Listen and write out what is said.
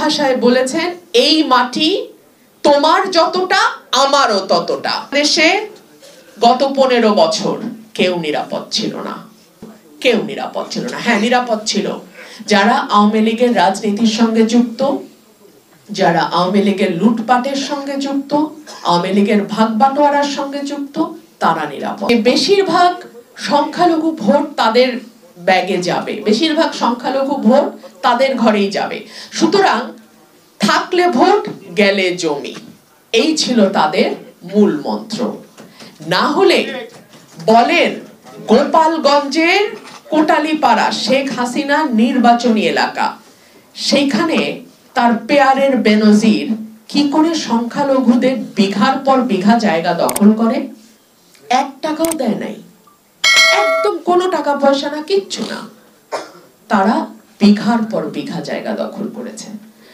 ভাষায় বলেছেন, এই মাটি তোমার যতটা আমারও ততটা। দেশে গত 15 বছর কেউ নিরাপদ ছিল না, কেউ নিরাপদ ছিল না। হ্যাঁ, নিরাপদ ছিল যারা আওয়ামী লীগের রাজনীতির সঙ্গে যুক্ত, যারা আওয়ামী লীগের লুটপাটের সঙ্গে যুক্ত, আওয়ামী লীগের ভাগ বাটোয়ারার সঙ্গে যুক্ত, তারা নিরাপদ। বেশিরভাগ সংখ্যালঘু ভোট তাদের ব্যাগে যাবে, বেশিরভাগ সংখ্যালঘু ভোট তাদের ঘরেই যাবে। সুতরাং থাকলে ভোট, গেলে জমি, এই ছিল তাদের মূল মন্ত্র। না হলে বলেন গোপালগঞ্জের কোটালীপাড়া শেখ হাসিনা নির্বাচনী এলাকা, সেইখানে তার পেয়ারের বেনজির কি করে সংখ্যালঘুদের বিঘার পর বিঘা জায়গা দখল করে? 1 টাকাও দেয় নাই, একদম কোনো টাকা পয়সা না, কিচ্ছু না, তারা বিঘার পর বিঘা জায়গা দখল করেছে।